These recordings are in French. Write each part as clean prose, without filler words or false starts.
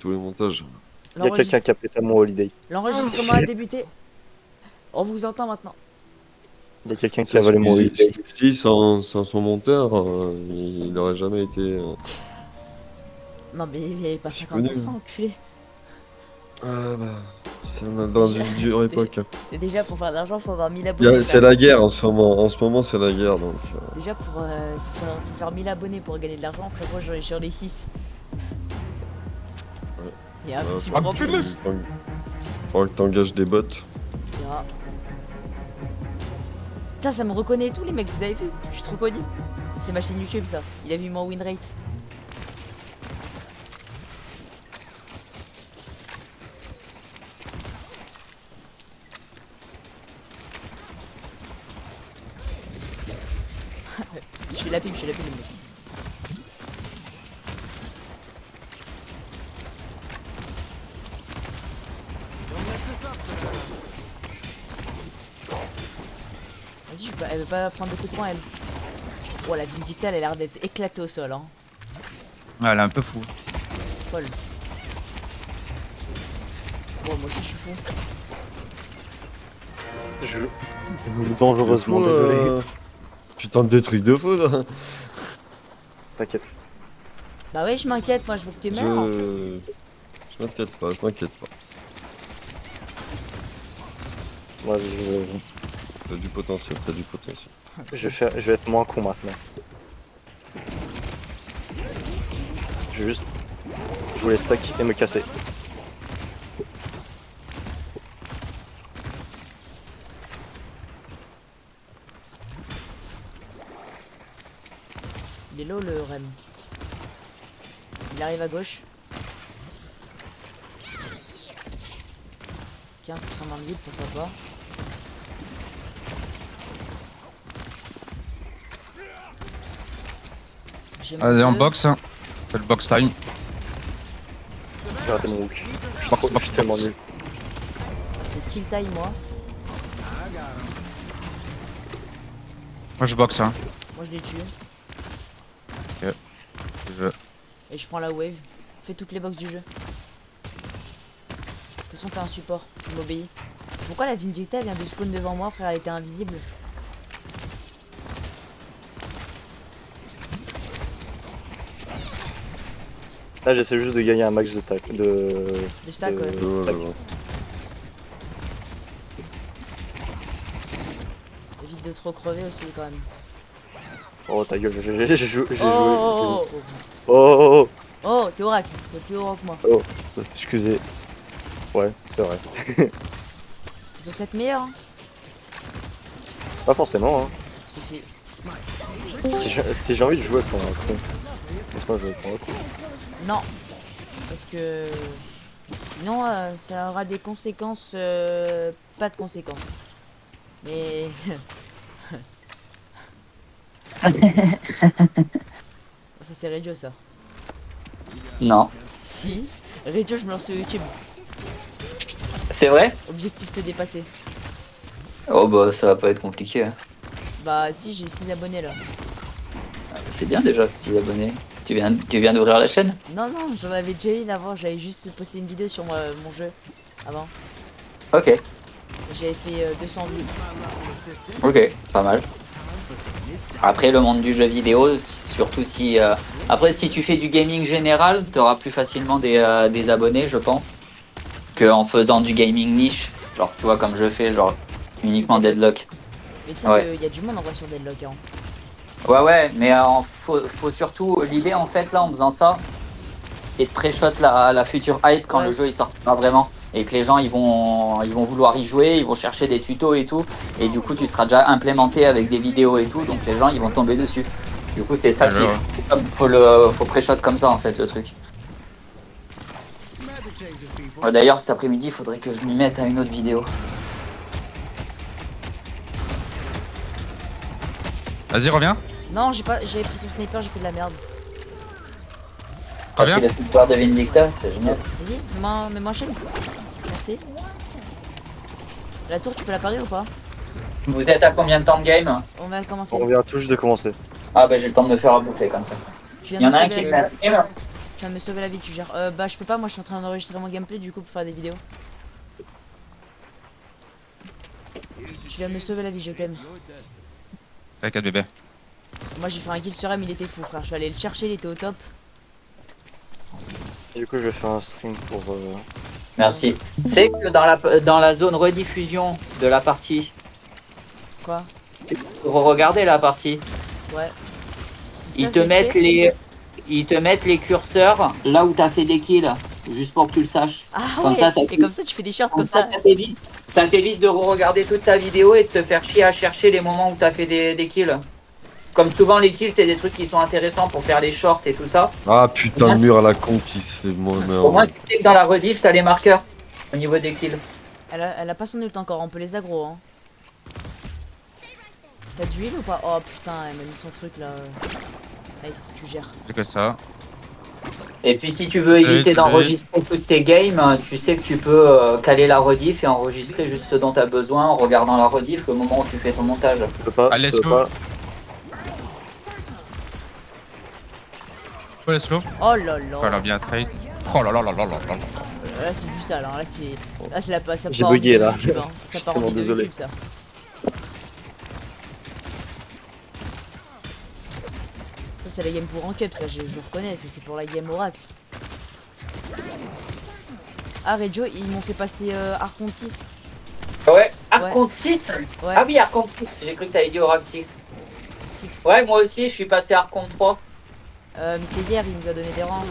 tous les montages. Il y a quelqu'un qui a pété mon holiday. L'enregistrement a débuté. On vous entend maintenant. Il y a quelqu'un qui a volé mon holiday. Si, sans son monteur, il n'aurait jamais été. Non mais pas Disponible. 50%, enculé. Ah bah, c'est dans une dure époque. Hein. Et déjà pour faire de l'argent, faut avoir 1000 abonnés. C'est la guerre en ce moment. En ce moment, c'est la guerre donc. Déjà pour faut faire 1000 abonnés pour gagner de l'argent. Après moi j'en ai 6. Il y a un petit problème. Faudra que t'engages des bots. Putain, ça me reconnaît et tout les mecs, vous avez vu? Je suis trop connu. C'est ma chaîne YouTube ça. Il a vu mon win rate. Je suis la pub, les mecs. Vas-y, elle veut pas prendre de coups de poing, elle. Oh, la Vindicta, elle a l'air d'être éclatée au sol, hein. Ouais, elle est un peu fou. Folle. Bon, moi aussi, je suis fou. Je dangereusement désolé. Tu tentes des trucs de fou, là. T'inquiète. Bah ouais, je m'inquiète, moi, je veux que tu meurs. Je m'inquiète pas, t'inquiète pas. Moi, T'as du potentiel, t'as du potentiel. je vais être moins con maintenant. Je vais juste jouer les stacks et me casser. Il est low, le Rem. Il arrive à gauche. Tiens, tout ça vide, pourquoi pas. Allez, en box. Hein. Fait le box time. J'ai raté mon hook. Je suis tellement nul. C'est kill time, moi. Moi je boxe. Hein. Moi, je les tue. Ok. Et je prends la wave. Fais toutes les box du jeu. De toute façon, t'as un support. Tu m'obéis. Pourquoi la Vindicta vient de spawn devant moi, frère? Elle était invisible. Là, j'essaie juste de gagner un max de stack. De stack, ouais. Stack. Évite de trop crever aussi, quand même. Oh ta gueule, j'ai joué. Oh, Oh, oh, t'es oracle. T'es plus oracle que moi. oh, excusez. Ouais, c'est vrai. Ils sont 7 meilleurs, hein. Pas forcément, hein. Si. Si j'ai envie de jouer pour un con, laisse-moi jouer pour un con. Non. Parce que... Sinon, ça aura des conséquences... Pas de conséquences. Mais... Ça, c'est Radio, ça. Non. Si. Radio, je me lance sur YouTube. C'est vrai? Objectif te dépasser. Oh bah ça va pas être compliqué. Hein. Bah si, j'ai 6 abonnés là. C'est bien déjà, 6 abonnés. Tu viens d'ouvrir la chaîne? Non, j'en avais déjà une avant, j'avais juste posté une vidéo sur mon jeu. Avant. Ok, J'avais fait 200 vues. ok, pas mal. Après le monde du jeu vidéo, surtout si... Après si tu fais du gaming général, tu auras plus facilement des abonnés je pense. Qu'en faisant du gaming niche. Genre tu vois comme je fais, genre uniquement Deadlock. Mais tu sais Ouais. qu'il y a du monde en vrai sur Deadlock, hein. Ouais, mais faut surtout... L'idée en fait là en faisant ça, c'est de pré-shot la future hype quand Ouais. le jeu il sortira vraiment. Et que les gens ils vont vouloir y jouer, ils vont chercher des tutos et tout. Et du coup tu seras déjà implémenté avec des vidéos et tout, donc les gens ils vont tomber dessus. Du coup c'est ça qu'il faut pré-shot comme ça en fait le truc. Ouais, d'ailleurs cet après-midi il faudrait que je m'y mette à une autre vidéo. Vas-y, reviens. Non, j'avais pris son sniper, j'ai fait de la merde. Reviens. Tu laisses le pouvoir de Vindicta, c'est génial. Vas-y, mets-moi en chaîne. Merci. La tour, tu peux la parer ou pas? Vous êtes à combien de temps de game? On va commencer. On vient tout juste de commencer. Ah bah j'ai le temps de me faire à bouffer comme ça. Tu Il viens y en a un de qui sauver me la met à stream. Tu viens de me sauver la vie, tu gères. Bah je peux pas, moi je suis en train d'enregistrer mon gameplay du coup pour faire des vidéos. Tu viens de me sauver la vie, je t'aime. T'inquiète bébé. Moi j'ai fait un kill sur M, il était fou frère. Je suis allé le chercher, il était au top. Du coup, je vais faire un stream pour. Merci. C'est que dans la zone rediffusion de la partie, Quoi? regardez la partie, Ouais. C'est ils ça, te ce que tu mettent fais ils te mettent les curseurs là où t'as fait des kills, juste pour que tu le saches. Ah Comme ouais, ça, et comme ça tu fais des shorts comme ça. Ça t'évite de regarder toute ta vidéo et de te faire chier à chercher les moments où t'as fait des kills. Comme souvent les kills c'est des trucs qui sont intéressants pour faire les shorts et tout ça. Ah putain, le mur à la con qui c'est mon Au moins tu sais que dans la rediff t'as les marqueurs au niveau des kills. Elle a pas son ult encore, on peut les aggro hein. T'as d'huile ou pas? Oh putain, elle m'a mis son truc là. Nice, tu gères. C'est que ça. Et puis si tu veux éviter d'enregistrer toutes tes games, tu sais que tu peux caler la rediff et enregistrer juste ce dont tu as besoin en regardant la rediff le moment où tu fais ton montage. Je peux pas. Allez, je peux slow. pas. Ouais, slow. Oh là là. Voilà, bien trade. Oh là là là là là là. Là c'est du sale, hein. Là c'est la ça J'ai part en bugué, vidéo là. YouTube, hein. Ça Je suis part en tellement vidéo désolé. YouTube ça. Ça c'est la game pour en cup, ça je reconnais, ça c'est pour la game oracle. Ah Reggio, ils m'ont fait passer Archon 6. Ouais, Archon 6 Ouais. Ah oui, Archon 6, j'ai cru que t'avais dit Oracle 6. 6. Ouais, moi aussi, je suis passé Archon 3. Mais c'est hier, il nous a donné des rangs.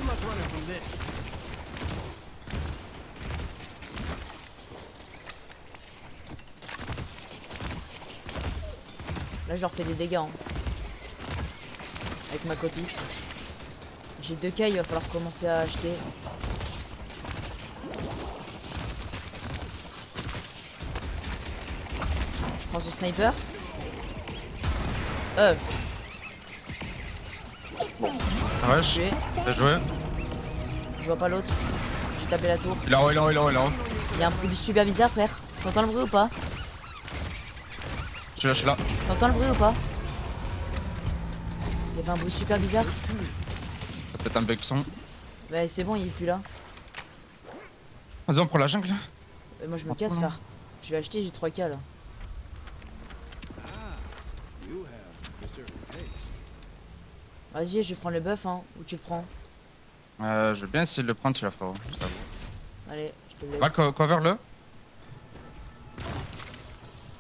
Là, je leur fais des dégâts. Hein. Avec ma copie. J'ai 2K, il va falloir commencer à acheter. Je prends ce sniper. Rush. Tué. Bien joué. Je vois pas l'autre. J'ai tapé la tour. Il est en haut, il est en haut, il est en haut, il est en haut. Il y a un bruit super bizarre, frère. T'entends le bruit ou pas? Je suis là. T'entends le bruit ou pas? Il y avait un bruit super bizarre. Ça peut être un bug son. Bah c'est bon, il est plus là. Vas-y, on prend la jungle. Moi je me casse, frère. Je vais acheter, j'ai 3K là. Vas-y, je vais prendre le buff, hein. Où tu le prends? Je veux bien essayer de le prendre, celui-là, frérot. Je t'avoue. Allez, je te le Va laisse. cover le.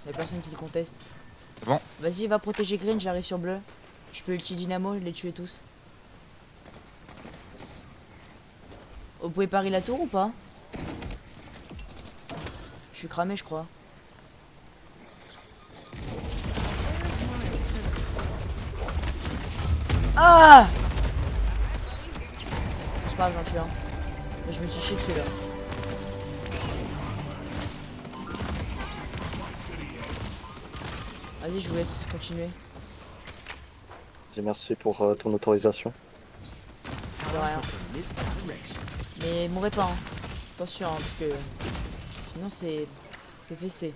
Y'a personne qui le conteste. C'est bon. Vas-y, va protéger Green, j'arrive sur bleu. Je peux ulti Dynamo, les tuer tous. Vous pouvez parier la tour ou pas? Je suis cramé, je crois. Ah! C'est pas grave, j'en tue un. Mais je me suis chié dessus là. Vas-y, je vous laisse continuer. Merci pour ton autorisation. De rien. Mais mourrez pas, hein. Attention, hein, parce que sinon c'est fessé.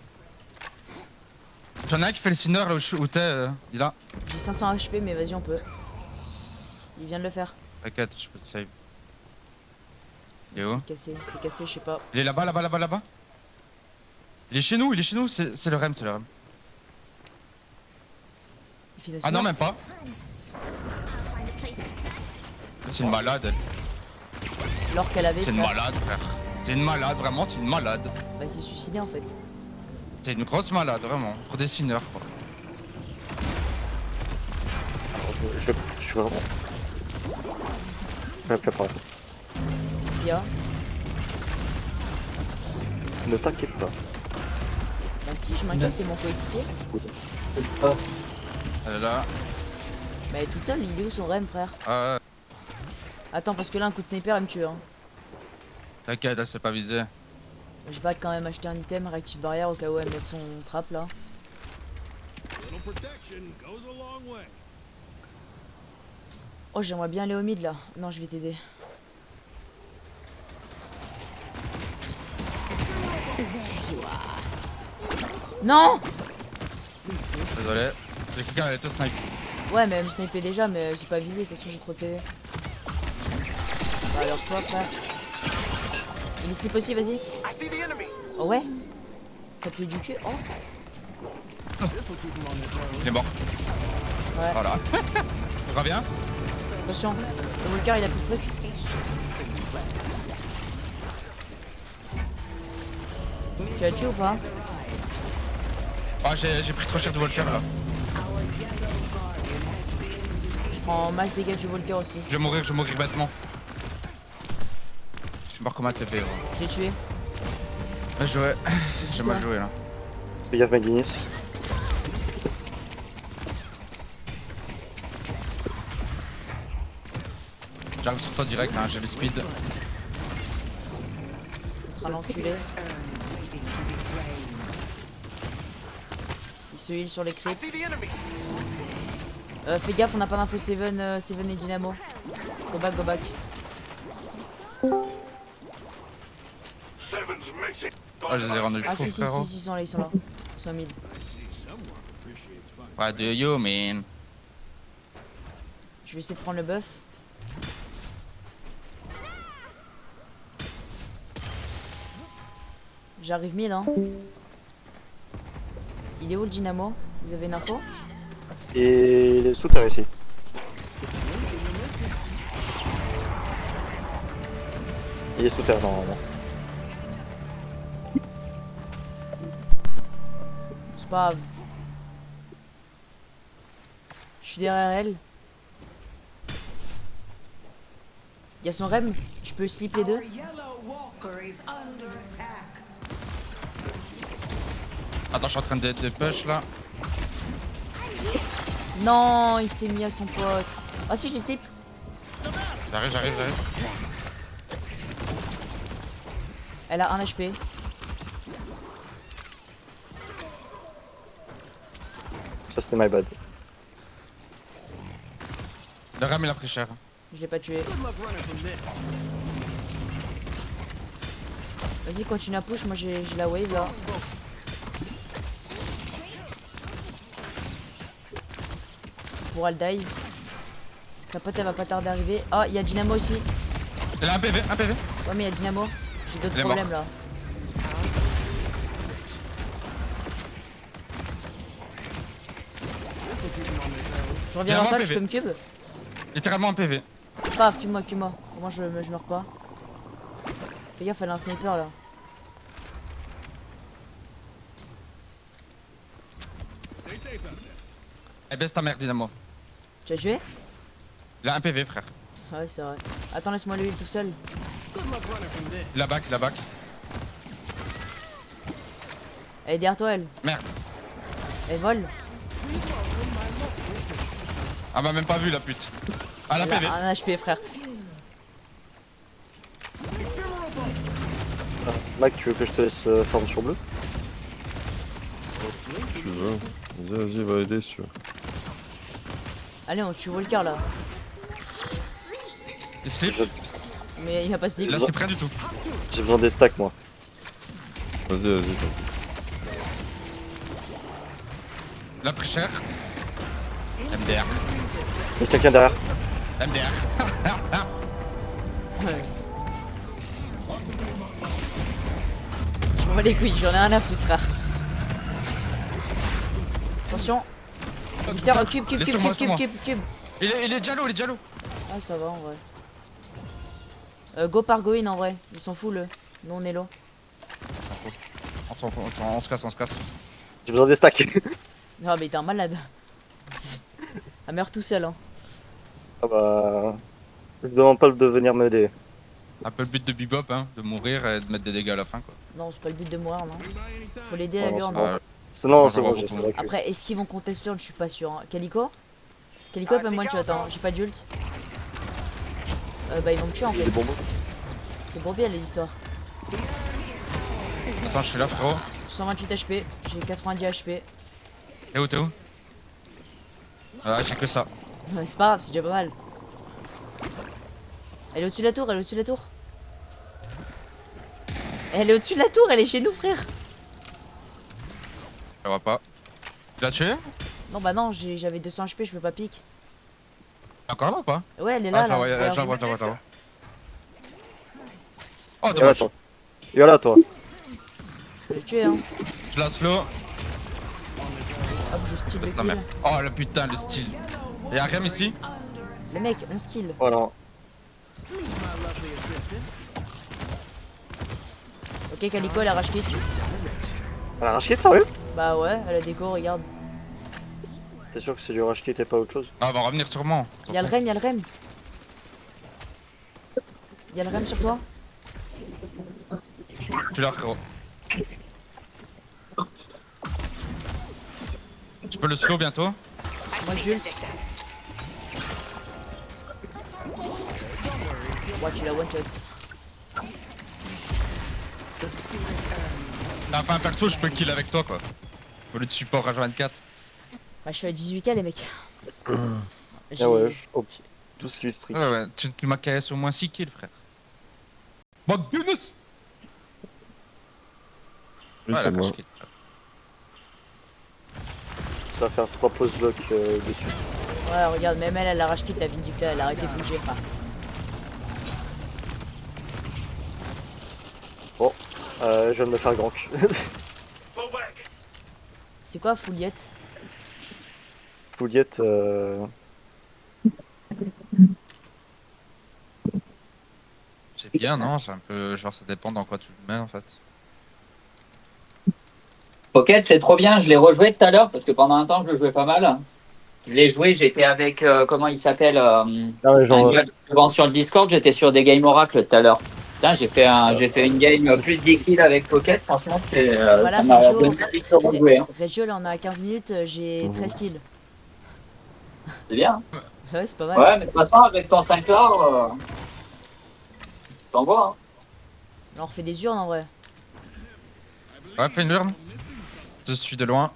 J'en ai un qui fait le sinner là où t'es. Il est là. J'ai 500 HP, mais vas-y, on peut. Il vient de le faire. T'inquiète, je peux te save. Il est où? C'est cassé, je sais pas. Il est là-bas, là-bas, là-bas, là-bas. Il est chez nous, c'est le REM, c'est le REM. Il fait Ah non, même pas. C'est une malade, elle. L'or qu'elle avait. C'est une frère. malade, frère. C'est une malade, vraiment, c'est une malade. Bah, il s'est suicidé en fait. C'est une grosse malade, vraiment. Pour des sinners, quoi. Je suis vraiment. Je vais préparer. Qu'est-ce qu'il y a? Ne t'inquiète pas. Bah, si, je m'inquiète, t'es mon coéquipier. Elle est là. Bah, elle est toute seule, il est où son rem, frère? Attends, parce que là, un coup de sniper, elle me tue. Hein. T'inquiète, elle s'est pas visée. Je vais quand même acheter un item, réactive barrière, au cas où elle met son trap là. Oh, j'aimerais bien aller au mid là. Non, je vais t'aider. Non! Désolé. J'ai quelqu'un qui allait te snipe. Ouais, mais elle me snipait déjà, mais j'ai pas visé, de toute façon j'ai trop de PV. Bah alors toi frère. Il est slip aussi, vas-y. Oh ouais. Ça pue du cul. Oh. Il est mort. Ouais. Voilà. Reviens. Attention. Le Volker il a plus de trucs. Tu l'as tué ou pas? Ah, j'ai pris trop cher de Volker là. Je prends max dégâts du Volker aussi. Je vais mourir bêtement. Je suis mort comme un TP. Ouais. Je l'ai tué. Ouais, j'ai Juste mal là. joué là. Fais gaffe, McGuinness. J'arrive sur toi direct, hein, j'ai le speed. Être un enculé. Il se heal sur les creeps. Fais gaffe, on n'a pas d'info Seven et Dynamo. Go back, go back. Ah, je les ai rendus Ah fous, si, frérot. ils sont là, ils sont là. Ils sont mid. What do you mean? Je vais essayer de prendre le buff. J'arrive mid hein. Il est où le Dynamo? Vous avez une info? Et les sous, t'as réussi. Il est sous terre normalement. C'est pas grave. Je suis derrière elle. Il y a son rem. Je peux slip les deux. Attends, je suis en train de push là. Non, il s'est mis à son pote. Ah si, je les slip. J'arrive. Elle a 1 HP. Ça c'était my bad. Le ram il a pris cher. Je l'ai pas tué. Vas-y, continue à push. Moi j'ai la wave là. On pourra le dive. Sa pote elle va pas tarder à arriver. Oh, il y a Dynamo aussi. Il a un PV. Ouais, mais il y a Dynamo. J'ai d'autres Il est mort. problèmes là. Je reviens Il y a vers toi, un je peux me cube? Littéralement un PV. Paf, cube-moi. Au moins je meurs pas. Fais gaffe, elle a un sniper là. Eh baisse ta mère, Dynamo. Tu as tué? Il a un PV, frère. Ah ouais, c'est vrai. Attends, laisse-moi le heal tout seul. Il a back. Elle est derrière toi, elle. Merde. Elle vole. Elle m'a même pas vu la pute. Ah, la Elle a PV. 1 HP, frère. Mac, tu veux que je te laisse forme sur bleu? Si tu veux. Vas-y, va aider si tu veux. Allez, on tue Volker là. Il slip. Mais il va pas se Il a dire. slip rien du tout. J'ai besoin des stacks moi. Vas-y. Il a pris cher. MDR. Il y a quelqu'un derrière. MDR. Je m'en bats les couilles, j'en ai rien à foutre, frère. Attention. Mister, cube. Il est Jalo, Ah, ça va en vrai. Go par Goin en vrai. Ils sont full eux. Nous on est low. On se casse. J'ai besoin des stacks. Ah, mais t'es un malade. Elle meurt tout seul hein. Ah bah... Je demande pas de venir m'aider. Un peu le but de Bebop, hein, de mourir et de mettre des dégâts à la fin, quoi. Non, c'est pas le but de mourir, non. Faut l'aider à Non, lui c'est en pas- vrai. Euh, Non, je c'est vois bon, j'ai beaucoup. vaincu. Après, est-ce qu'ils vont contest urne? Je suis pas sûr. Hein. Calico Calico peut me one shot, hein. J'ai pas d'ult. Bah, ils vont me tuer en Des fait. bonbons. C'est pour bien l'histoire. Attends, je suis là, frérot. 128 HP, j'ai 90 HP. T'es où? Ah, j'ai que ça. C'est pas grave, c'est déjà pas mal. Elle est au-dessus de la tour, Elle est au-dessus de la tour, elle est chez nous, frère. Je vois pas. Tu l'as tué? Non, bah non, j'avais 200 HP, je peux pas pique. Encore là ou pas? Ouais, elle est Ah, là, je la vois, là. je la vois. Oh, Et voilà, dommage. toi. Et voilà, toi. Je vais le tuer, hein. Je la slow. Hop, je style le Reste la merde. kill. Oh, le putain, le style. Y'a rien ici? Les mecs, on skill. Voilà. Ok, Calico, elle a rage kit. Elle a rage kit, sérieux? Bah ouais, elle a déco, regarde. T'es sûr que c'est du rage kit et pas autre chose? Ah, elle va revenir sûrement. Y'a le rem, y'a le rem. Y'a le rem sur toi. Tu l'as, frérot. Tu peux le slow bientôt? Moi je l'ult. Ouais, tu l'as one shot. T'as fait un perso, je peux kill avec toi, quoi. Au lieu de support H24. Bah, je suis à 18k, les mecs. J'ai- Ah ouais, tout ce qui est strict. Ouais, ouais, tu m'as KS au moins 6 kills, frère. Bon, Yunus! Oui, Ouais, c'est la moi. cache kill. Ça va faire 3 pause lock dessus. Ouais, regarde, même elle a rage kit, la Vindicta, elle a arrêté de bouger, frère. Bon, je viens de me faire grank. C'est quoi, Fouliette? Pouliette, C'est bien, non? C'est un peu. Genre, ça dépend dans quoi tu le mets, en fait. Pocket, c'est trop bien. Je l'ai rejoué tout à l'heure parce que pendant un temps, je le jouais pas mal. Je l'ai joué, j'étais avec, comment il s'appelle ah ouais, genre, un gars souvent sur le Discord, j'étais sur des games Oracle tout à l'heure. Putain, j'ai fait une game plus 10 kills avec Pocket. Franchement, Voilà, ça m'a Reggio. donné envie de se rejouer. Hein. Reggio, là, on a 15 minutes, j'ai 13 kills. C'est bien. Ouais, c'est pas mal. Ouais, mais de toute façon, avec ton 5 là, t'envoies. Hein. Là, on refait des urnes en vrai. Ouais, fais une urne. Je suis de loin.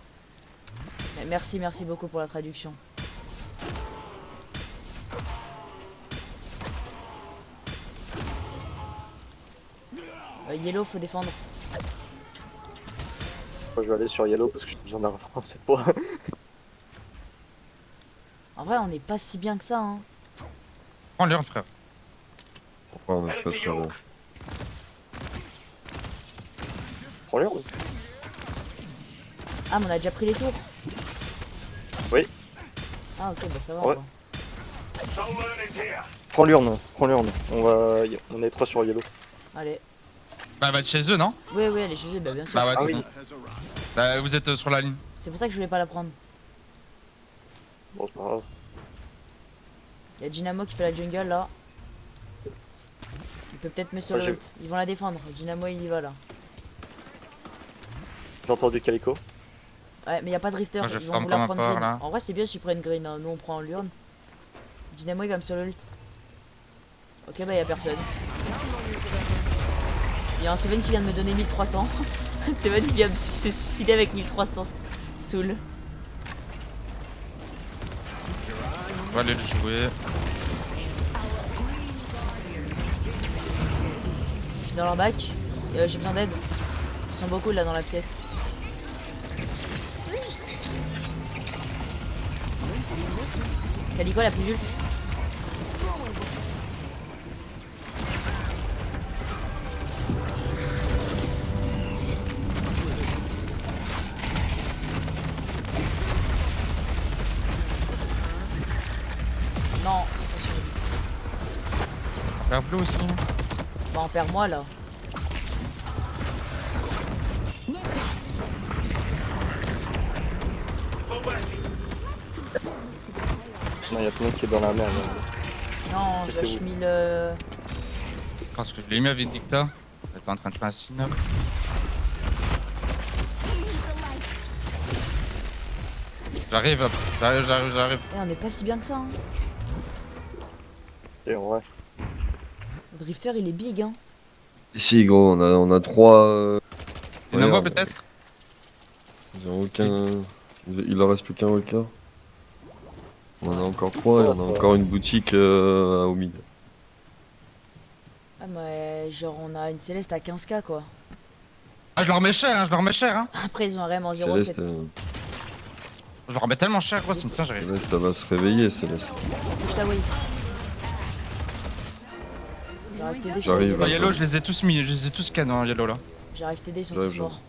Mais merci beaucoup pour la traduction. Yellow, faut défendre. moi, je vais aller sur Yellow parce que j'ai besoin d'argent cette fois. En vrai, on n'est pas si bien que ça, hein. Prends l'urne, frère. Pourquoi on est très très bon. Prends-le. Ah, mais on a déjà pris les tours. Oui. Ah, ok, bah ça va. Ouais. on va. Prends l'urne. On est 3 sur Yellow. Allez. Bah, elle va être chez eux, non? Oui, oui, elle est chez eux, bah bien sûr. Bah, ouais, Ah c'est oui. bon. Bah, vous êtes sur la ligne. C'est pour ça que je voulais pas la prendre. Bon, c'est pas grave. Il y a Dynamo qui fait la jungle là. Il peut peut-être me solo j'ai- ult. Ils vont la défendre. Dynamo il y va là. J'ai entendu Calico. Ouais, mais y a pas de drifter. Moi, je Ils vont farm vouloir comme un prendre porc, green. là. En vrai, c'est bien s'ils prennent green. Hein. Nous on prend l'urne. Dynamo il va me solo ult. Ok, bah y a personne. Il y a un Seven qui vient de me donner 1300. Seven qui vient de se suicider avec 1300 soul. On va aller le jouer. Je suis dans leur bac. J'ai besoin d'aide. Ils sont beaucoup là dans la pièce. Calico la plus d'ult. Non, attention. Faire bleu aussi. Bah on perd moi là. Non, il y a tout le monde qui est dans la merde. Non, Je je sais lâche où. 1000. Je pense que je l'ai mis à Vindicta. Elle était en train de faire un signe. J'arrive, j'arrive. Eh, on est pas si bien que ça. Hein. Et en vrai. Le drifter il est big hein. Ici, gros, on a 3. Dynamo regarde. peut-être? Ils ont aucun. Il leur reste plus qu'un walker. C'est On en a vrai. encore 3 et on a encore une boutique au mid. Ah mais genre on a une Céleste à 15k quoi. Ah, je leur remets cher, hein, je leur remets cher, hein. Après ils ont un REM en 0,7. Céleste, Je leur remets tellement cher, gros, c'est une singerie. Céleste, elle va se réveiller, Céleste. Bouge ta wave. J'arrive t'aider sur J'arrive. le Bah, yellow. Yellow, je les ai tous mis, je les ai tous can en Yellow là. J'arrive t'aider sur J'arrive, ton sport.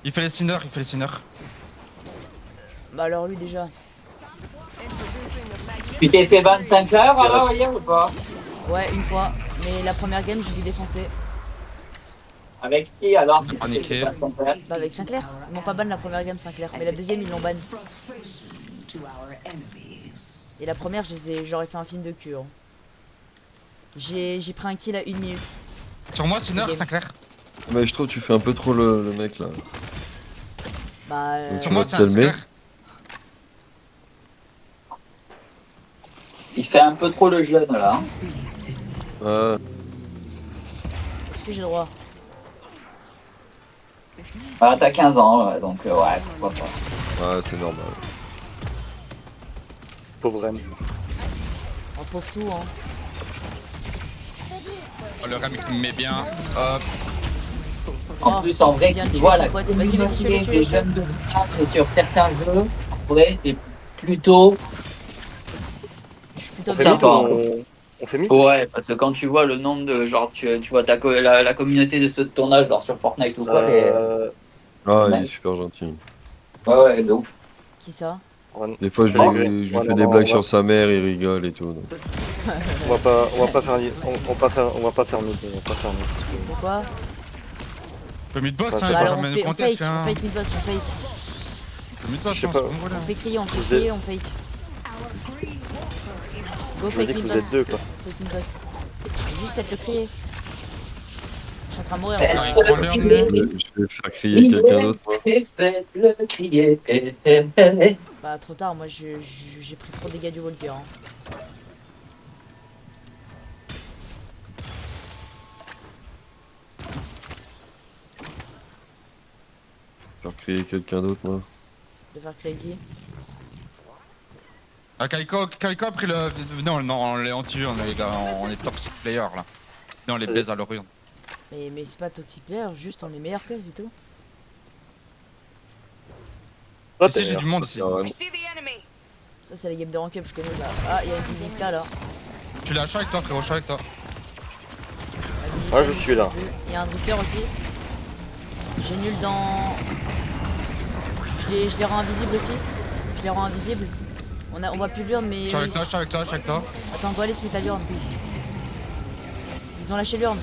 Il fait les sinners, il fait les sinners. Bah alors lui déjà. Tu t'es fait 25 heures alors hier ou pas? Ouais, une fois. Mais la première game, je les ai défoncés. Avec qui alors? On a paniqué. Bah avec Sinclair. Ils m'ont pas ban la première game Sinclair. Mais la deuxième, ils l'ont ban. Et la première, j'aurais fait un film de cul. Hein. J'ai pris un kill à 1 minute. Sur moi, sinner, Ok. Sinclair. Mais je trouve que tu fais un peu trop le mec là. Bah Donc, Sur Tu moi, vas c'est te un calmer. Sinclair. Il fait un peu trop le jeune là. Ah, est-ce que j'ai le droit? Ah, t'as 15 ans, donc ouais, pourquoi pas. ah c'est normal. Pauvre Rem. On pauvre tout hein. Oh, le Ram il me met bien. Hop. En Oh, plus, en vrai, viens tu tuer vois son la pote. Vas-y, vas-y, tue-le, communauté tue-le, des tue-le. jeunes de théâtre sur certains jeux, en vrai, t'es plutôt Je suis plutôt On fait bien. mid ou on fait mid? Ouais, parce que quand tu vois le nombre de genre, tu vois la communauté de ceux de ton âge, genre sur Fortnite ou quoi, Ah, il Ouais. est super gentil. ouais, de ouf. Qui ça? Des fois, je Oh. lui Ouais, fais non, des non, blagues on va- sur sa mère, il rigole et tout. donc. On va pas faire mid. On va pas faire mid. On va pas faire mid. Pourquoi? Peu mid-boss, Bah, hein, c'est il Bah va alors on jamais fait, nous on contester. fake, Hein. on fake mid-boss, on fake. Peu mid-boss, Je sais hein, pas. c'est bon, voilà. On fait crier, on fait Vous êtes- crier, on fake. Go Je me fake dis que vous mid-boss. êtes deux quoi. Fake mid-boss. Juste faites-le crier. Je suis en train de mourir. Ouais, en fait. il prend leur nez. Je vais faire crier quelqu'un d'autre, moi. Faites-le crier. Bah trop tard, moi j'ai pris trop de dégâts du Walker. Hein. Faire crier quelqu'un d'autre, moi. De faire crier qui? Ah, Kaiko a pris le. Non, non, on est anti-ur, les gars, on est toxic player là. Non, on les baise à l'orient. Mais c'est pas toxic player, juste on est meilleur que c'est tout. Toi, Ici, t'es j'ai du monde ici. Ah, ouais. Ça c'est la game de rank up, je connais là. Ah, il y a une Vivicta là. Tu l'as chaud avec toi, frérot, chaud avec toi. La Vivicta, Ah, je suis là. Il y a un drifter aussi. J'ai nul dans. Je les rends invisibles aussi. Je les rends invisibles. On voit plus l'urne mais. Je suis avec toi, je suis avec toi, je suis avec toi. Attends, on doit aller se mettre à l'urne. Ils ont lâché l'urne.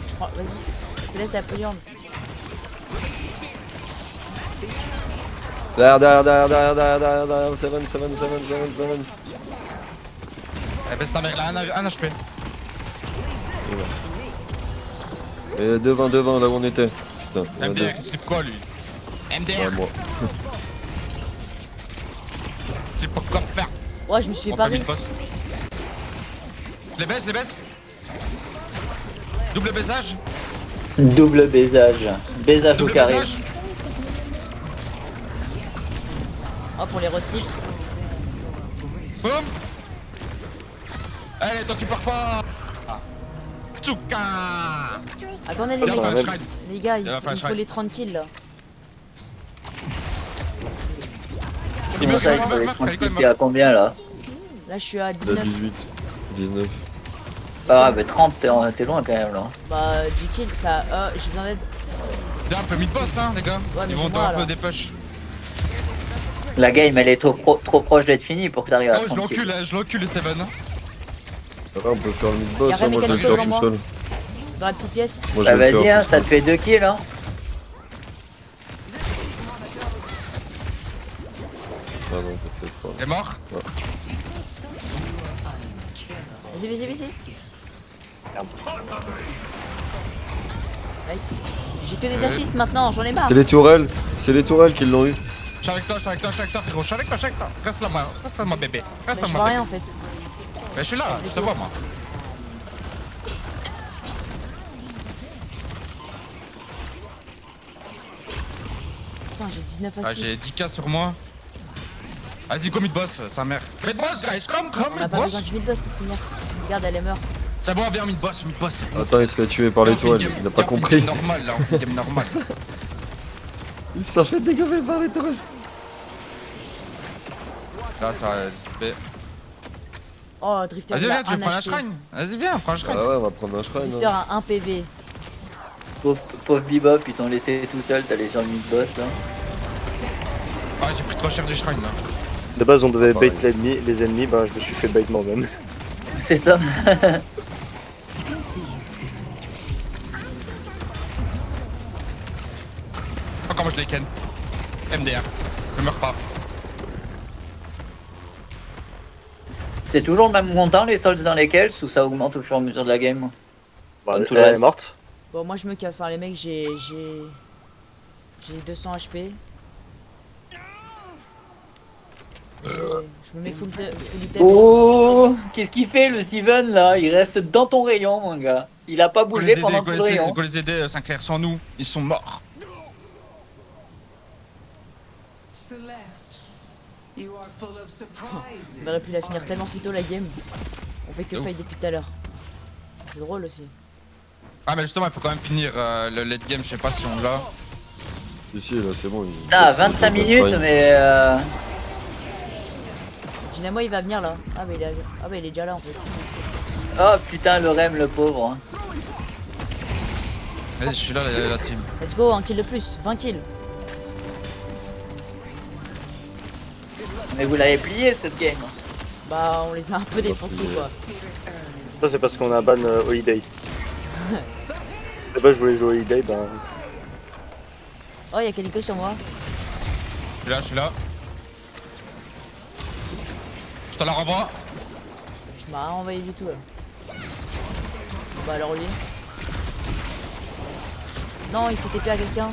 Je prends. Vas-y, Céleste a pris l'urne. Derrière, Seven. Eh, baisse ta mère là, un HP. Et devant, là où on était. Putain, il y en a deux. MDR, il slip quoi lui? Ouais, MDR, moi. c'est pour quoi faire? Ouais, je me suis fait On peut pari. mid-boss. Je les baisse. Double baisage. Double baisage. Baisage au Double carré. baisage. Oh, pour les reslip. Boum. Allez, toi qui pars pas. Tsuka. Attendez Il les va gars, faire un shrine. les gars, Il va faire un il faut shrine. les 30 kills là. Il Comment meurt, ça, il il faut les meurt, 30 Kaliko, il kills, t'es à combien là? Là, je suis à Il a 19. 18. 19. Ah, mais 30, t'es loin quand même là. Bah, 10 kills, ça. J'ai besoin d'aide. Viens un peu mid-boss, hein, les gars. Ouais, mais Ils vont c'est donner moi, un peu là. des push. La game elle est trop proche d'être finie pour que t'arrives à Oh, je 30 kills. l'encule, les Seven. Ah, on peut faire le mid-boss, Y'a hein, moi je vais le Mécanico faire devant tout moi. seul. Dans la petite pièce. Moi je Bah vais le vas-y, faire hein, tout ça seul. te fait 2 kills hein. Ah non, peut-être pas. Il est mort. Vas-y. Nice. J'ai que des assists maintenant, j'en ai marre. C'est les tourelles qui l'ont eu. Je suis avec toi, frérot. Je suis avec toi. Reste là, moi, bébé. Mais Reste je là, vois moi, rien bébé. en fait. Mais je suis là, je te vois, moi. Putain, j'ai 19 Ah, j'ai assists. 10k sur moi. Vas-y, go mid-boss, sa mère. Mid-boss, guys, come, On a pas besoin mid-boss. du mid-boss pour finir. Regarde, elle est meurt. C'est bon, viens, mid-boss. Attends, il se fait tuer par les tourelles, il a pas compris. Game normal, là, on fait une game normale. Il s'en fait dégommer par les tourelles. Là, ça va stopper. Oh, Drifter, Vas-y, il a viens, tu veux un prendre un acheté. shrine? Vas-y, viens, prends un shrine. Ah ouais, on va prendre un shrine. Drifter hein. a 1 PV. Pauvre Bebop, ils t'ont laissé tout seul, t'allais sur le mid-boss là. Ah, j'ai pris trop cher du shrine là. De base, on devait pareil. bait les ennemis, bah je me suis fait bait moi-même. C'est ça. Encore moi je les ken. MDR. Je meurs pas. C'est toujours le même montant les soldes dans lesquels ou ça augmente au fur et à mesure de la game? Bah, Comme tout elle le est reste. morte. Bon, moi je me casse, hein, les mecs, j'ai 200 HP. Je me mets full item. Oh, qu'est-ce qu'il fait le Steven là? Il reste dans ton rayon, mon gars. Il a pas Go bougé les aider, pendant go tout le les aider, rayon. go les aider, Sinclair, sans nous, ils sont morts. Celeste, you are full of surprises. On aurait pu la finir tellement plus tôt la game. On fait que Ouf. fight depuis tout à l'heure. C'est drôle aussi. Ah, mais justement, il faut quand même finir le late game, je sais pas si on l'a. Ici, là, c'est bon. Ah, c'est 25 bon, minutes, fine. mais Dynamo il va venir là. Ah bah il est déjà là en fait. oh putain, le Rem, le pauvre. Vas-y, je suis là, la team. Let's go, un kill de plus, 20 kills. Mais vous l'avez plié cette game. Bah on les a un peu défoncés quoi. Ça, c'est parce qu'on a ban Holiday. De base, je voulais jouer Holiday, ben. Oh y'a Calico sur moi. Je suis là. Je te la renvoie. Tu m'as rien envoyé du tout là. Bah alors lui. Non il s'est TP à quelqu'un.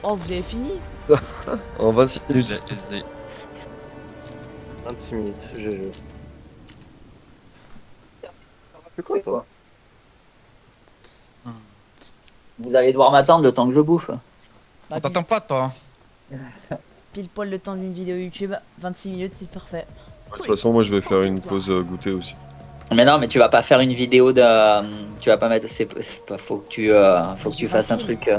Oh vous avez fini? En 26 minutes. J'ai- 26 minutes, GG. C'est quoi, toi? Vous allez devoir m'attendre le temps que je bouffe. Bah, On t'attend pas, toi. pile poil le temps d'une vidéo YouTube. 26 minutes c'est parfait. De toute façon, moi, je vais faire une pause goûter aussi. Mais non, mais tu vas pas faire une vidéo de. Tu vas pas mettre. Faut que tu fasses un truc.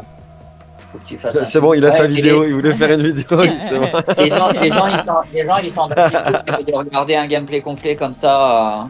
Faut que tu fasses. C'est bon, il a Ouais, sa et vidéo, il voulait faire une vidéo, c'est bon. Les gens, ils sont de regarder un gameplay complet comme ça.